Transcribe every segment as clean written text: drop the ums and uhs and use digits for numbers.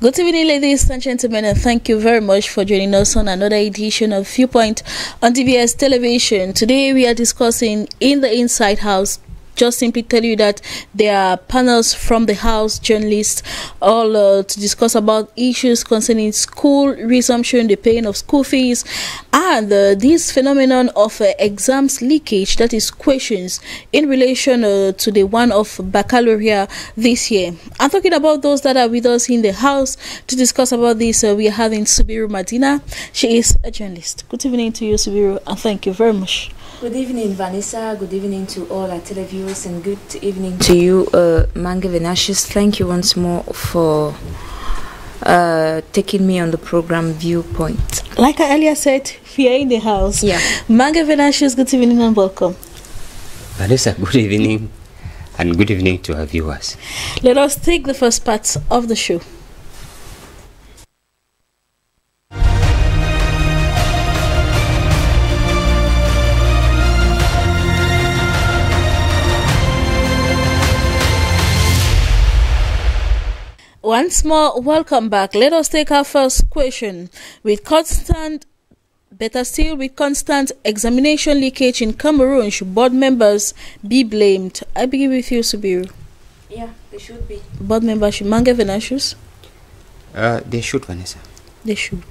Good evening, ladies and gentlemen, and thank you very much for joining us on another edition of Viewpoint on DBS Television. Today we are discussing in the Inside House. Just simply tell you that there are panels from the House journalists all to discuss about issues concerning school resumption, the paying of school fees, and this phenomenon of exams leakage, that is questions in relation to the one of baccalaureate this year. I'm talking about those that are with us in the House to discuss about this. We are having Subiru Madina. She is a journalist. Good evening to you, Subiru, and thank you very much. Good evening, Vanessa. Good evening to all our televiewers, and good evening to you, Mange Venatius. Thank you once more for taking me on the program Viewpoint. Like I earlier said, we are in the house. Yeah. Mange Venatius, good evening and welcome. Vanessa, good evening, and good evening to our viewers. Let us take the first part of the show. Once more, welcome back. Let us take our first question. With constant examination leakage in Cameroon, should board members be blamed? I begin with you, Subiru. Yeah, they should be. Board members should Mange Venatius? They should, Vanessa. They should.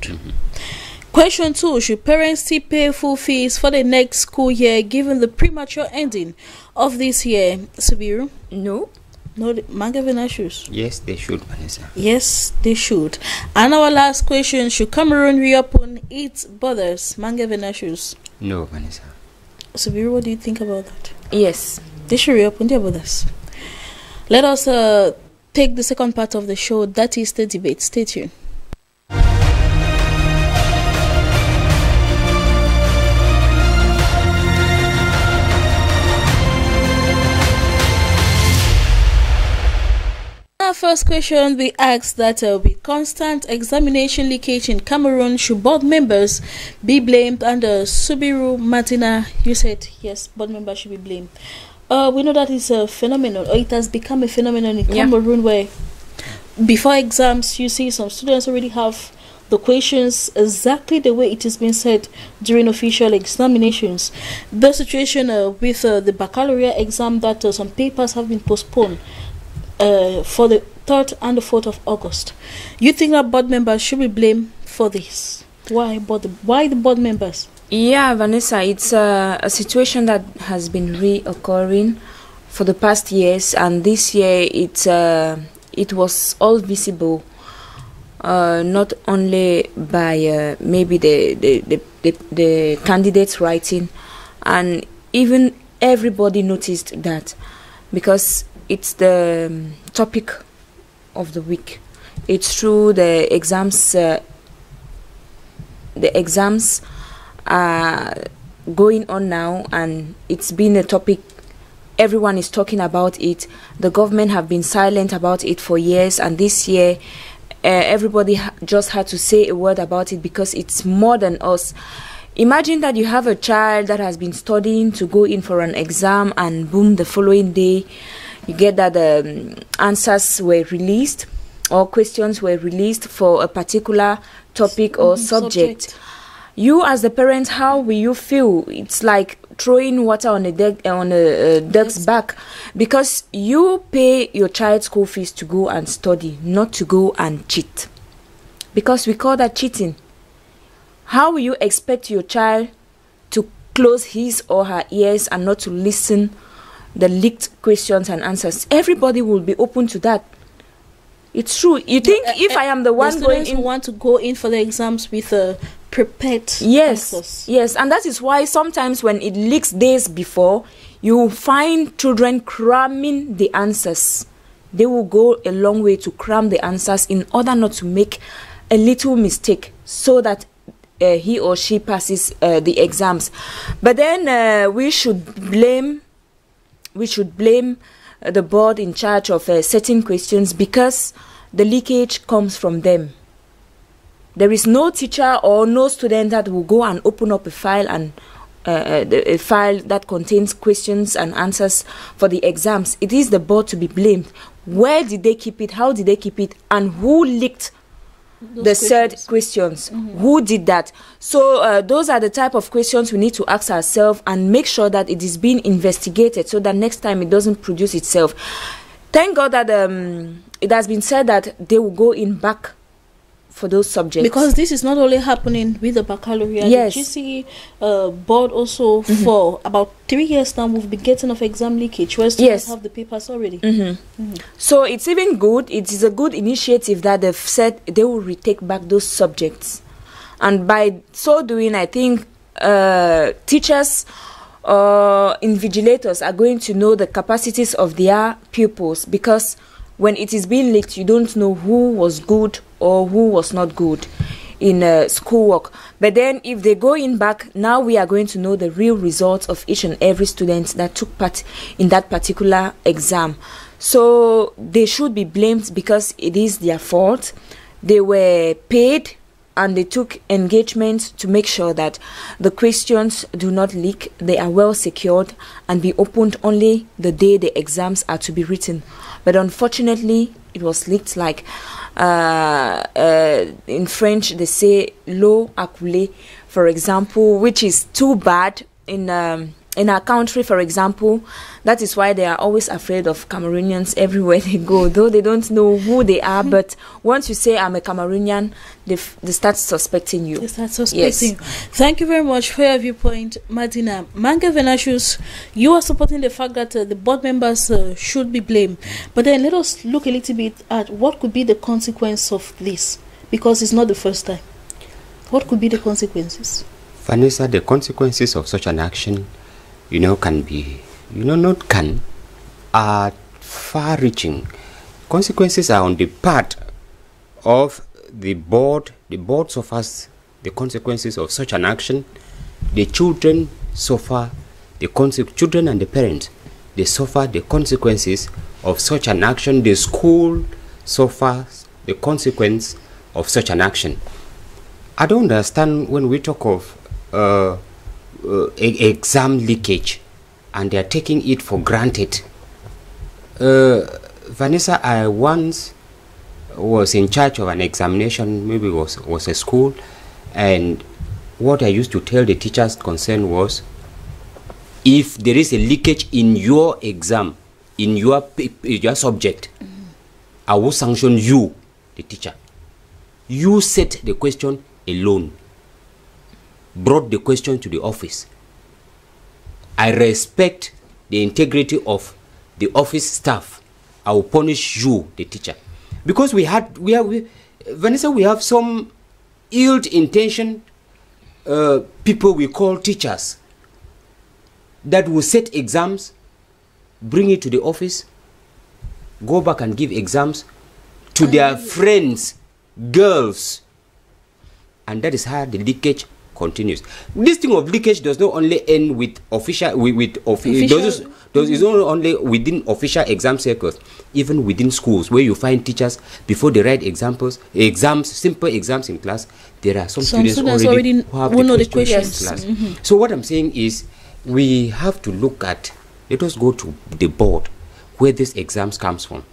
Question 2. Should parents still pay full fees for the next school year given the premature ending of this year? Subiru? No. No, Mange Venatius? Yes, they should, Vanessa. Yes, they should. And our last question, should Cameroon reopen its borders? Mange Venatius? No, Vanessa. Subiru, what do you think about that? Yes. They should reopen their borders. Let us take the second part of the show, that is the debate. Stay tuned. First question, we asked that with constant examination leakage in Cameroon, should board members be blamed? And Subiru Madina, you said yes, board members should be blamed. We know that it's a phenomenon, or it has become a phenomenon in Cameroon, where before exams you see some students already have the questions exactly the way it has been said during official examinations. The situation with the baccalaureate exam, that some papers have been postponed for the 3rd and the 4th of August. You think that board members should be blamed for this? Why the board members? Yeah, Vanessa, it's a situation that has been reoccurring for the past years, and this year it was all visible, not only by maybe the candidates writing, and even everybody noticed that, because it's the topic of the week. It's true, the exams are going on now, and it's been a topic. Everyone is talking about it. The government have been silent about it for years, and this year everybody just had to say a word about it, because it's more than us. Imagine that you have a child that has been studying to go in for an exam, and boom, the following day you get that answers were released, or questions were released for a particular topic or subject. You as the parent, how will you feel? It's like throwing water on a duck's back, because you pay your child's school fees to go and study, not to go and cheat, because we call that cheating. How will you expect your child to close his or her ears and not to listen the leaked questions and answers? Everybody will be open to that. It's true. You think if I am the one going in, who want to go in for the exams with prepared answers? Yes, and that is why sometimes when it leaks days before, you find children cramming the answers. They will go a long way to cram the answers in order not to make a little mistake, so that he or she passes the exams. But then we should blame the board in charge of setting questions, because the leakage comes from them. There is no teacher or no student that will go and open up a file and a file that contains questions and answers for the exams. It is the board to be blamed. Where did they keep it? How did they keep it? And who leaked the said questions. Who did that? So those are the type of questions we need to ask ourselves and make sure that it is being investigated so that next time it doesn't produce itself. Thank God that it has been said that they will go in back for those subjects. Because this is not only happening with the baccalaureate, yes. The GCE board also for about 3 years now we've been getting of exam leakage where students have the papers already. So it's even good, it is a good initiative that they've said they will retake back those subjects. And by so doing, I think teachers invigilators are going to know the capacities of their pupils, because when it is being leaked, you don't know who was good or who was not good in schoolwork. But then if they go in back, now we are going to know the real results of each and every student that took part in that particular exam. So they should be blamed because it is their fault. They were paid and they took engagement to make sure that the questions do not leak, they are well secured and be opened only the day the exams are to be written. But unfortunately, it was leaked, like in French they say l'eau a coulé, for example, which is too bad in our country, for example. That is why they are always afraid of Cameroonians everywhere they go, though they don't know who they are. But once you say I'm a Cameroonian, they start suspecting you. They start suspecting you. Thank you very much for your viewpoint, Martina. Mange Venatius, you are supporting the fact that the board members should be blamed. But then let us look a little bit at what could be the consequence of this, because it's not the first time. What could be the consequences? Vanessa, the consequences of such an action, can be, are far-reaching. Consequences are on the part of the board. The board suffers the consequences of such an action. The children suffer children and the parents, they suffer the consequences of such an action. The school suffers the consequence of such an action. I don't understand when we talk of exam leakage and they are taking it for granted. Vanessa, I once was in charge of an examination, maybe it was a school, and what I used to tell the teachers concerned was, if there is a leakage in your exam, in your subject, I will sanction you, the teacher. You set the question alone, brought the question to the office. I respect the integrity of the office staff. I will punish you, the teacher. Because Vanessa, we have some ill-intentioned people we call teachers that will set exams, bring it to the office, go back and give exams to their friends, girls, and that is how the leakage continues. This thing of leakage does not only end with it's not only within official exam circles, even within schools where you find teachers, before they write simple exams in class, there are some students already who have the questions in class. So what I'm saying is, we have to look at, let us go to the board where these exams comes from.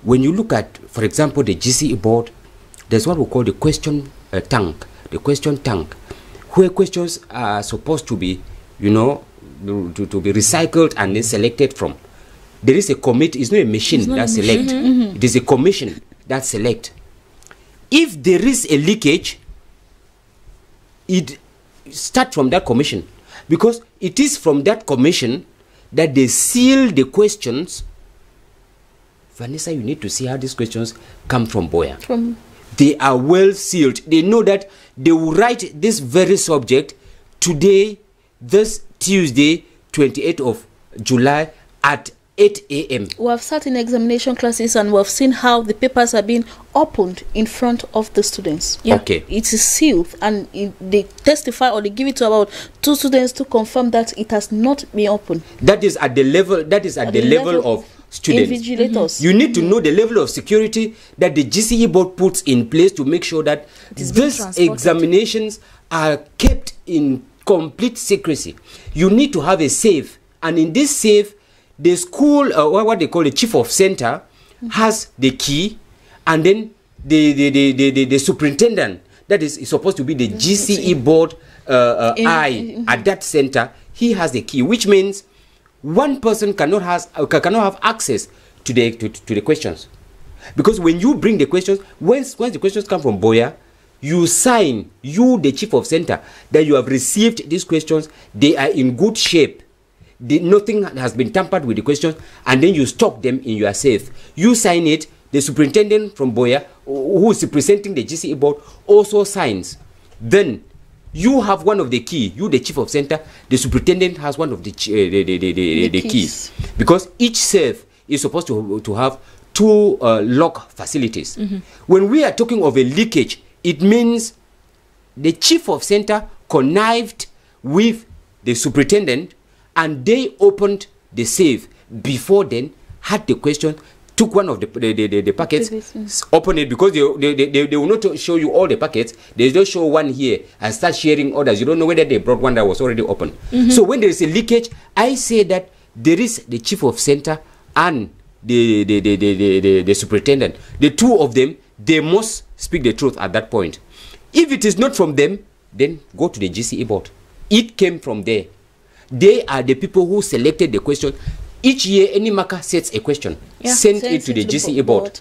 When you look at, for example, the GCE board, there's what we call the question tank, where questions are supposed to be, to be recycled and then selected from. There is a committee. It's not a machine that select. It is a commission that select. If there is a leakage, it starts from that commission, because it is from that commission that they seal the questions. Vanessa, you need to see how these questions come from Boya. They are well sealed. They know that they will write this very subject today, this Tuesday, 28th of July at 8 a.m. We have sat in examination classes and we have seen how the papers are being opened in front of the students. Yeah. Okay. It is sealed and they testify or they give it to about 2 students to confirm that it has not been opened. That is at the level. Of students. Invigilators. You need to know the level of security that the GCE board puts in place to make sure that these examinations are kept in complete secrecy. You need to have a safe, and in this safe, the school, what they call the chief of center, has the key, and then the superintendent, that is supposed to be the GCE board eye at that center, he has the key, which means one person cannot have access to the questions. Because when you bring the questions, once the questions come from Boya, you sign, you the chief of center, that you have received these questions, they are in good shape, nothing has been tampered with the questions, and then you stock them in your safe. You sign it, the superintendent from Boya, who is representing the GCE board, also signs. Then you have one of the key, you the chief of center, the superintendent has one of the keys. Because each safe is supposed to have 2 lock facilities. When we are talking of a leakage, it means the chief of center connived with the superintendent and they opened the safe before then, had the question, took one of the packets, open it, because they will not show you all the packets, they just show one here and start sharing others. You don't know whether they brought one that was already open. So when there is a leakage, I say that there is the chief of center and the superintendent. The 2 of them, they must speak the truth at that point. If it is not from them, then go to the GCE board. It came from there. They are the people who selected the question. Each year, any marker sets a question, send it to the GCE board.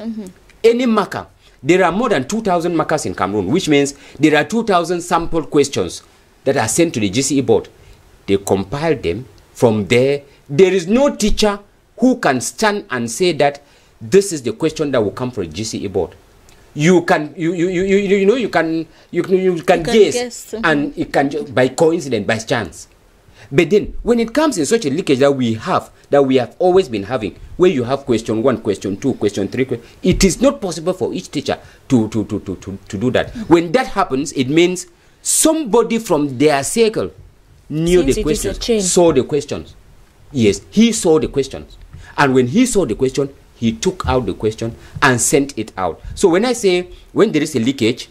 Any marker. There are more than 2,000 markers in Cameroon, which means there are 2,000 sample questions that are sent to the GCE board. They compile them. From there, there is no teacher who can stand and say that this is the question that will come from the GCE board. You can you can guess, and it can just by coincidence, by chance. But then when it comes in such a leakage that we have always been having, where you have question 1, question 2, question 3, it is not possible for each teacher to do that. When that happens, it means somebody from their circle knew the questions, saw the questions. Yes, he saw the questions. And when he saw the question, he took out the question and sent it out. So when I say, when there is a leakage,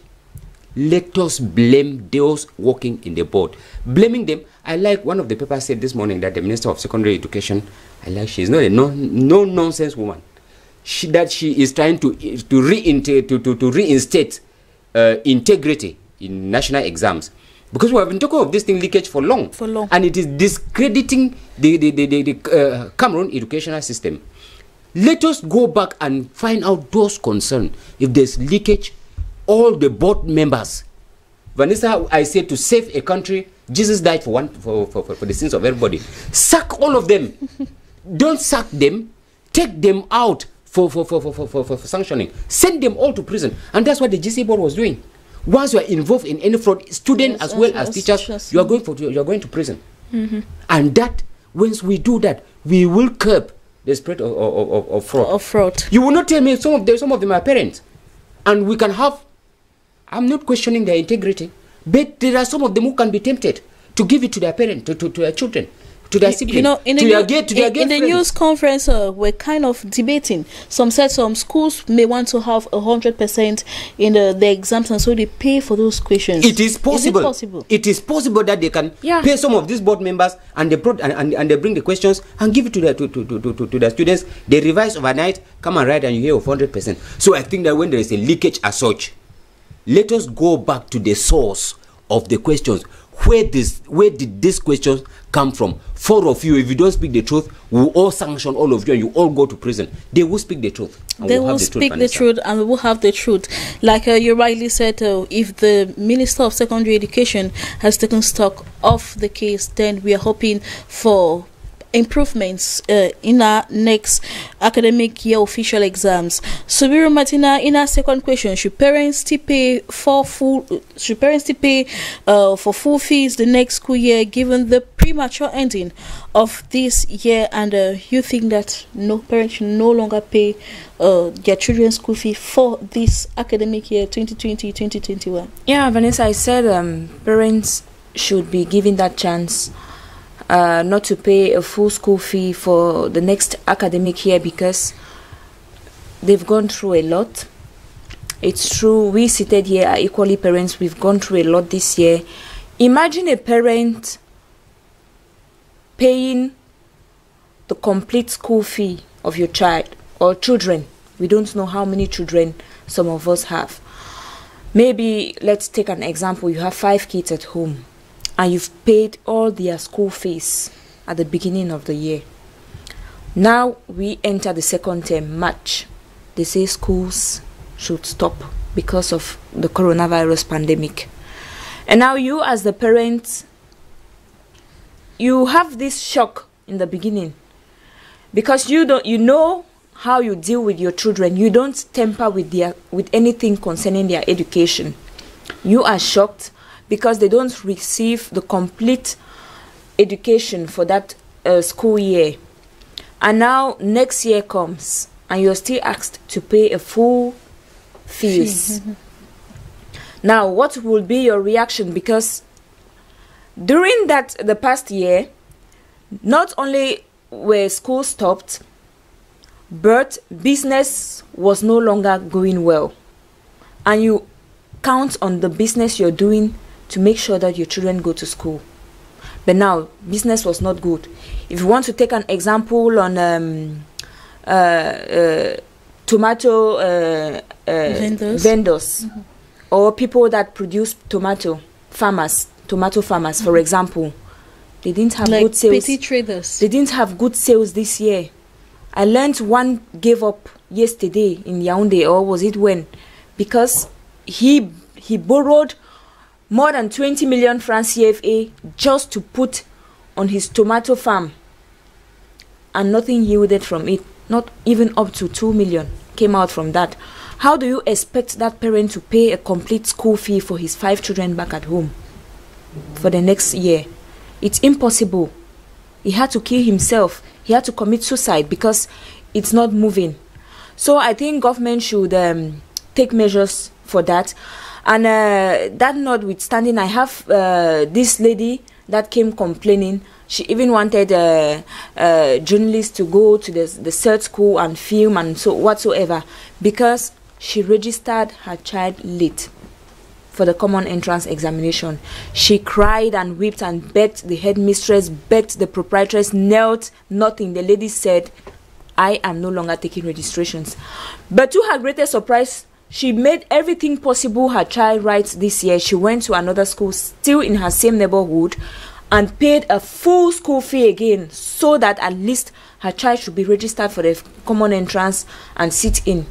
let us blame those working in the board. Blaming them, I like one of the papers said this morning that the Minister of Secondary Education, she's not a no-nonsense woman. She is trying to reinstate integrity in national exams. Because we have been talking of this thing leakage for long. And it is discrediting the Cameroon educational system. Let us go back and find out those concerned. If there's leakage, all the board members. Vanessa, I said, to save a country, Jesus died for the sins of everybody. Sack all of them. Don't sack them. Take them out for sanctioning. Send them all to prison. And that's what the GC board was doing. Once you are involved in any fraud, students as well as teachers, you are going to prison. And that, once we do that, we will curb the spread of fraud. You will not tell me some of them are parents, and we can have. I'm not questioning their integrity, but there are some of them who can be tempted to give it to their parents, to their children, to their siblings, in the news conference, we're kind of debating. Some said some schools may want to have 100% in the exams, and so they pay for those questions. It is possible. Is it possible? It is possible that they can pay some of these board members, and they bring the questions and give it to their students. They revise overnight, come and write, and you hear of 100%. So I think that when there is a leakage as such, let us go back to the source of the questions. Where did these questions come from? 4 of you, if you don't speak the truth, we'll all sanction all of you and you all go to prison. They will speak the truth. They will speak the truth and we will have the truth. Like you rightly said, if the Minister of Secondary Education has taken stock of the case, then we are hoping for improvements in our next academic year official exams. Subiru Martina, in our second question, should parents still pay for full fees the next school year given the premature ending of this year, and you think that no parents should no longer pay their children's school fee for this academic year 2020-2021? Yeah, Vanessa, I said parents should be given that chance not to pay a full school fee for the next academic year because they've gone through a lot. It's true, we seated here are equally parents. We've gone through a lot this year. Imagine a parent paying the complete school fee of your child or children. We don't know how many children some of us have. Maybe let's take an example. You have 5 kids at home and you've paid all their school fees at the beginning of the year. Now we enter the second term, March. They say schools should stop because of the coronavirus pandemic. And now you as the parent, you have this shock in the beginning because you know how you deal with your children. You don't tamper with anything concerning their education. You are shocked because they don't receive the complete education for that school year. And now next year comes and you're still asked to pay a full fees. Now, what will be your reaction? Because during the past year, not only were schools stopped, but business was no longer going well. And you count on the business you're doing to make sure that your children go to school. But now, business was not good. If you want to take an example on tomato vendors or people that produce tomato farmers, for example, they didn't have good sales. Petty traders. They didn't have good sales this year. I learned one gave up yesterday in Yaoundé, or was it when? Because he borrowed more than 20 million francs CFA just to put on his tomato farm, and nothing yielded from it. Not even up to 2 million came out from that. How do you expect that parent to pay a complete school fee for his 5 children back at home for the next year? It's impossible. He had to kill himself. He had to commit suicide because it's not moving. So I think government should take measures for that. And that notwithstanding, I have this lady that came complaining. She even wanted journalists to go to the search school and film and so whatsoever, because she registered her child late for the common entrance examination. She cried and wept and begged the headmistress, begged the proprietress, knelt, nothing. The lady said, I am no longer taking registrations. But to her greatest surprise, she made everything possible her child writes this year. She went to another school still in her same neighborhood and paid a full school fee again, so that at least her child should be registered for the common entrance and sit in.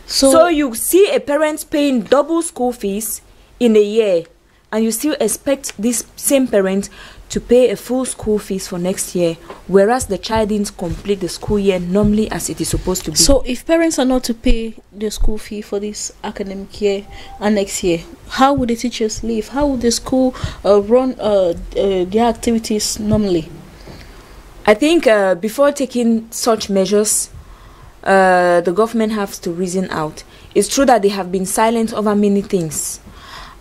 So you see a parent paying double school fees in a year, and you still expect this same parent to pay a full school fees for next year, whereas the child didn't complete the school year normally as it is supposed to be. So if parents are not to pay the school fee for this academic year and next year, how would the teachers live? How would the school run their activities normally? I think before taking such measures, the government has to reason out. It's true that they have been silent over many things.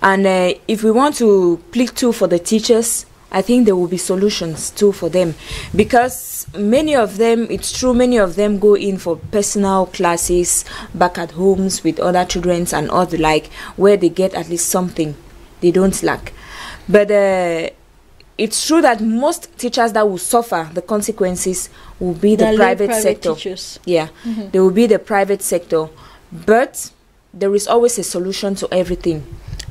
And if we want to plead too for the teachers, I think there will be solutions too for them, because many of them, it's true, many of them go in for personal classes back at homes with other children and all the like, where they get at least something they don't lack. But it's true that most teachers that will suffer the consequences will be the private sector. Teachers. Yeah, they will be the private sector. But there is always a solution to everything.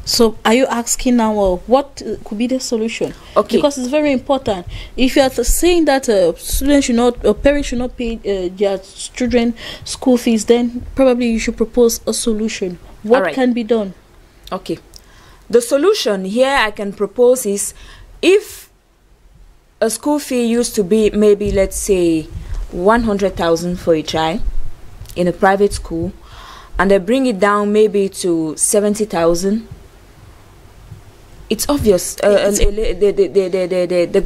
So are you asking now what could be the solution? Okay. Because it's very important. If you are saying that students should not, parents should not pay their children school fees, then probably you should propose a solution. What can be done? Okay. The solution here I can propose is, if a school fee used to be maybe, let's say, 100,000 for a child in a private school, and they bring it down maybe to 70,000, it's obvious the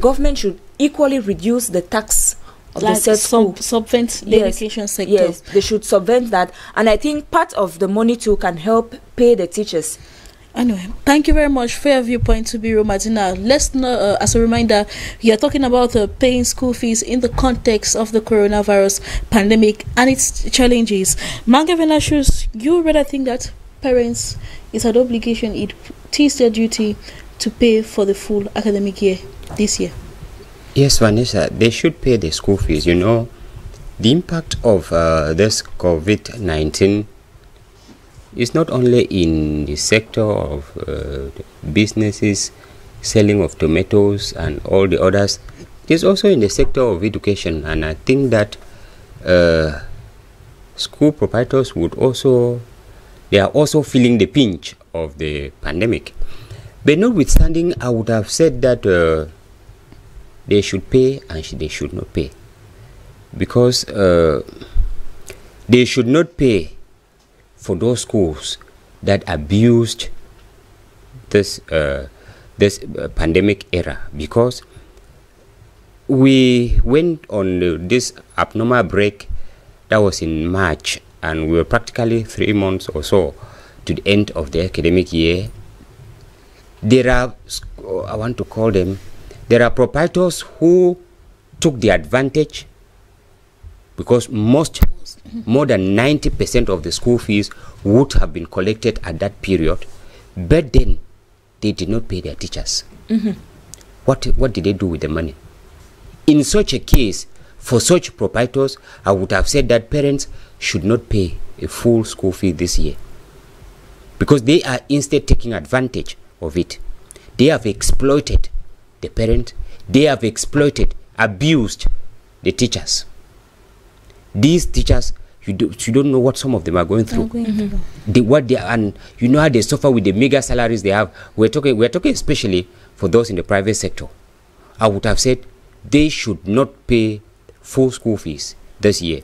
government should equally reduce the tax of the said school. Subvent the education sector. Yes, they should subvent that, and I think part of the money too can help pay the teachers. Anyway, thank you very much for your viewpoint, Subiru Madina. Let's know, as a reminder, we are talking about paying school fees in the context of the coronavirus pandemic and its challenges. Mange Venashus, you rather think that parents, it's an obligation, it is their duty to pay for the full academic year this year? Yes, Vanessa, they should pay the school fees. You know, the impact of this COVID-19 It's not only in the sector of businesses, selling of tomatoes and all the others. It's also in the sector of education, and I think that school proprietors they are also feeling the pinch of the pandemic. But notwithstanding, I would have said that they should pay and they should not pay, because they should not pay for those schools that abused this pandemic era, because we went on this abnormal break that was in March, and we were practically 3 months or so to the end of the academic year. There are, I want to call them, there are proprietors who took the advantage, because more than 90% of the school fees would have been collected at that period, but then they did not pay their teachers. What did they do with the money? In such a case, for such proprietors, I would have said that parents should not pay a full school fee this year, because they are instead taking advantage of it. They have exploited the parent. They have abused the teachers. These teachers, you don't know what some of them are going through. And you know how they suffer with the mega salaries they have. We're talking especially for those in the private sector. I would have said they should not pay full school fees this year.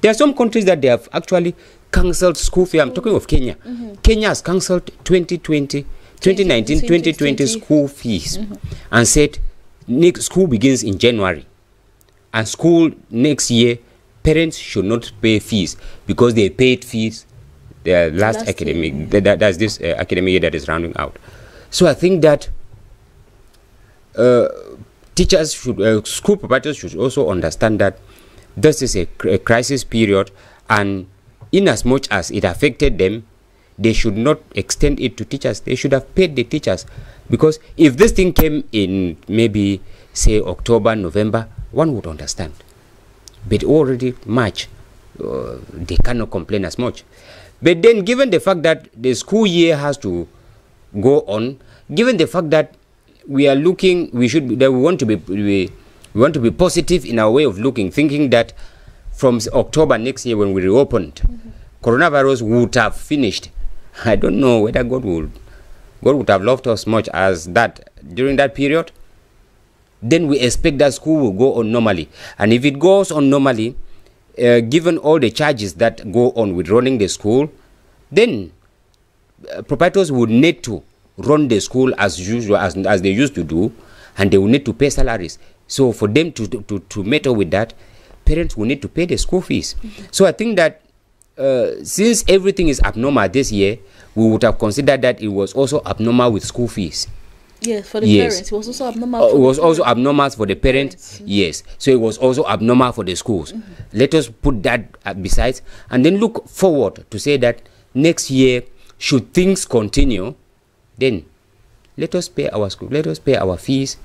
There are some countries that they have actually cancelled school fee. I'm talking of Kenya. Kenya has cancelled 2019-2020 school fees and said school begins in January, and school next year, parents should not pay fees because they paid fees the last academic. That's this academic year that is rounding out. So I think that teachers should, school proprietors should also understand that this is a crisis period, and in as much as it affected them, they should not extend it to teachers. They should have paid the teachers, because if this thing came in maybe say October, November, one would understand. But already March, they cannot complain as much. But then, given the fact that the school year has to go on, given the fact that we are looking, we want to be positive in our way of looking, thinking that from October next year when we reopened, coronavirus would have finished. I don't know whether God would have loved us much as that during that period. Then we expect that school will go on normally, and if it goes on normally, given all the charges that go on with running the school, then proprietors would need to run the school as usual, as they used to do, and they will need to pay salaries. So for them to meet up with that, parents will need to pay the school fees. So I think that since everything is abnormal this year, we would have considered that it was also abnormal with school fees. Yes, for the parents. It was also abnormal. It was also abnormal for the parents. Yes. So it was also abnormal for the schools. Let us put that besides, and then look forward to say that next year, should things continue, then let us pay our school. Let us pay our fees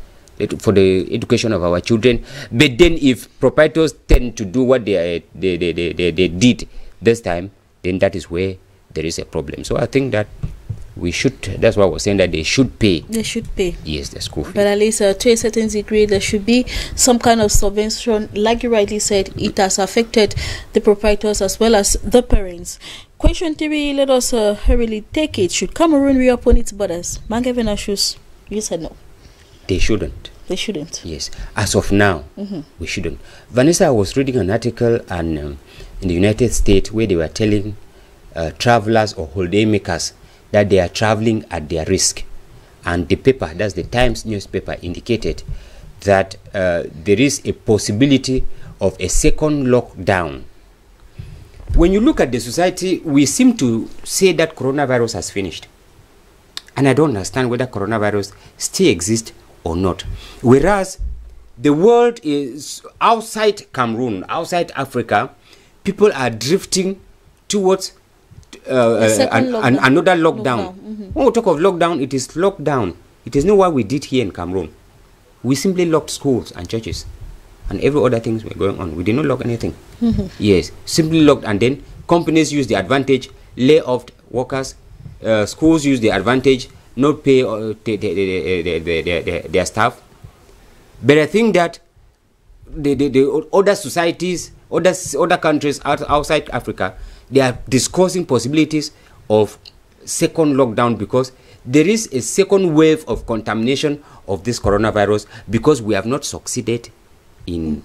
for the education of our children. But then, if proprietors tend to do what they did this time, then that is where there is a problem. So I think that we should, that's why I was saying that they should pay. They should pay. Yes, the school fee. But at least to a certain degree, there should be some kind of subvention. Like you rightly said, it has affected the proprietors as well as the parents. Question 3, let us hurriedly take it. Should Cameroon reopen its borders? Mangevin Ashus, you said no. They shouldn't. They shouldn't. Yes. As of now, we shouldn't. Vanessa, I was reading an article in the United States where they were telling travelers or holiday makers that they are traveling at their risk, and the paper, that's the Times newspaper, indicated that there is a possibility of a second lockdown. When you look at the society, we seem to say that coronavirus has finished, and I don't understand whether coronavirus still exists or not, whereas the world is outside Cameroon, outside Africa. People are drifting towards another lockdown. When we talk of lockdown, it is lockdown. It is not what we did here in Cameroon. We simply locked schools and churches, and every other things were going on. We did not lock anything. Yes, simply locked, and then companies used the advantage, lay off workers. Schools use the advantage, not pay their staff. But I think that the other societies, other countries outside Africa, they are discussing possibilities of second lockdown because there is a second wave of contamination of this coronavirus because we have not succeeded in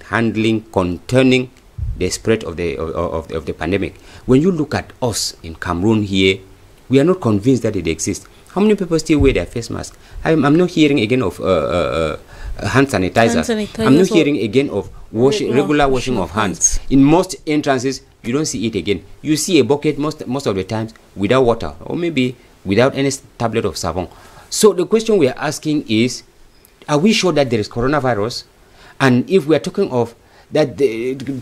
containing the spread of the pandemic. When you look at us in Cameroon here, we are not convinced that it exists. How many people still wear their face mask? I'm not hearing again of hand sanitizer. I'm not hearing again of regular washing of hands. In most entrances, you don't see it again. You see a bucket most of the times without water or maybe without any tablet of savon. So the question we are asking is, are we sure that there is coronavirus? And if we are talking of that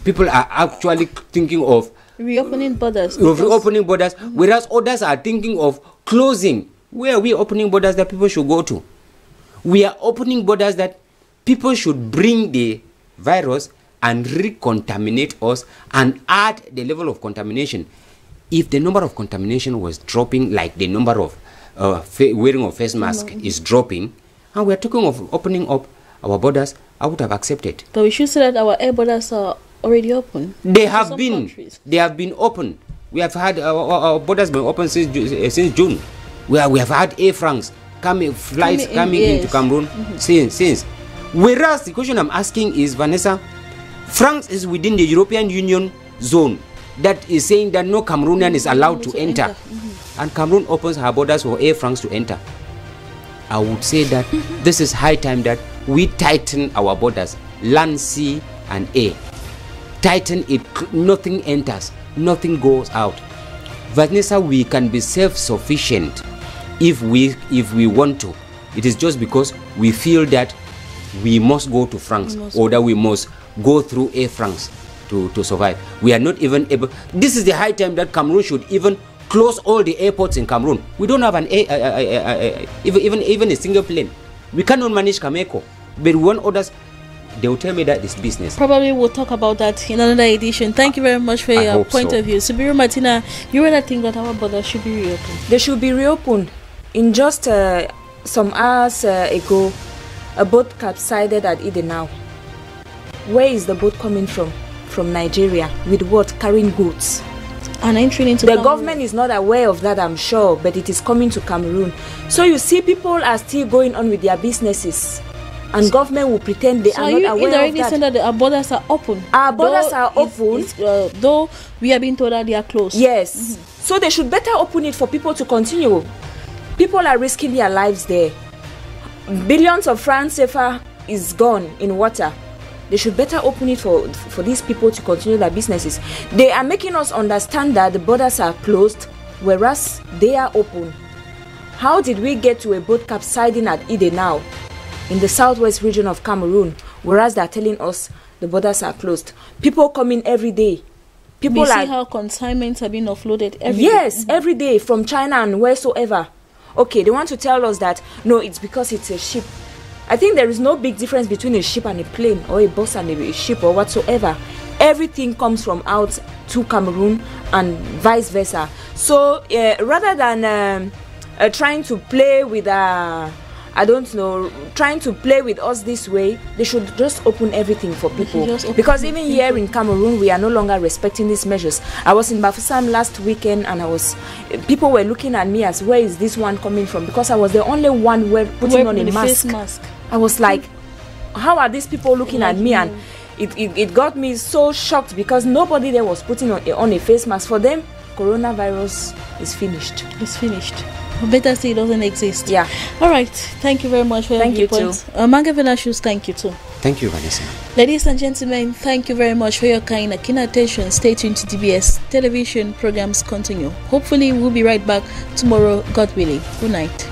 people are actually thinking of reopening borders, whereas others are thinking of closing. Where are we opening borders that people should go to? We are opening borders that people should bring the virus and recontaminate us and add the level of contamination. If the number of contamination was dropping like the number of wearing of face mask is dropping, and we are talking of opening up our borders, I would have accepted. But we should say that our air borders are already open. They have been open. We have had our borders been open since June. We have had Air France flights coming into Cameroon since. Whereas the question I'm asking is, Vanessa, France is within the European Union zone that is saying that no Cameroonian is allowed to enter. And Cameroon opens her borders for Air France to enter. I would say that this is high time that we tighten our borders, land, sea, and air. Tighten it, nothing enters, nothing goes out. Vanessa, we can be self-sufficient if we want to. It is just because we feel that we must go to France or that we must go through Air France to survive. We are not even able. This is the high time that Cameroon should even close all the airports in Cameroon. We don't have even a single plane. We cannot manage Cameco, but we want others. They will tell me that it's business. Probably we'll talk about that in another edition. Thank you very much for your point of view. Subiru Martina, you rather think that our borders should be reopened? They should be reopened. In just some hours ago, a boat capsized at Idenau. Where is the boat coming from? From Nigeria. With what? Carrying goods. And entering into the government is not aware of that, I'm sure, but it is coming to Cameroon. So you see, people are still going on with their businesses. And government will pretend they are not aware of that. So you indirectly saying that our borders are open? Our borders are open. Though we have been told that they are closed. Yes. So they should better open it for people to continue. People are risking their lives there. Billions of francs CFA is gone in water. They should better open it for these people to continue their businesses. They are making us understand that the borders are closed, whereas they are open. How did we get to a boat capsizing at Idenau in the southwest region of Cameroon, whereas they are telling us the borders are closed? People come in every day. People we see how consignments are being offloaded every day. Yes, every day from China and wheresoever. Okay, they want to tell us that, no, it's because it's a ship. I think there is no big difference between a ship and a plane, or a bus and a ship, or whatsoever. Everything comes from out to Cameroon and vice versa. So rather than trying to play with trying to play with us this way, they should just open everything for people. Because even here in Cameroon, we are no longer respecting these measures. I was in Bafoussam last weekend, and people were looking at me as, where is this one coming from? Because I was the only one putting on a mask. I was like, how are these people looking at me? And it got me so shocked because nobody there was putting on a face mask. For them, coronavirus is finished. It's finished. Better say it doesn't exist. Yeah. All right. Thank you very much for your viewpoint. Manga Venashus, thank you too. Thank you, Vanessa. Ladies and gentlemen, thank you very much for your kind and keen attention. Stay tuned to DBS television programs continue. Hopefully, we'll be right back tomorrow, God willing. Good night.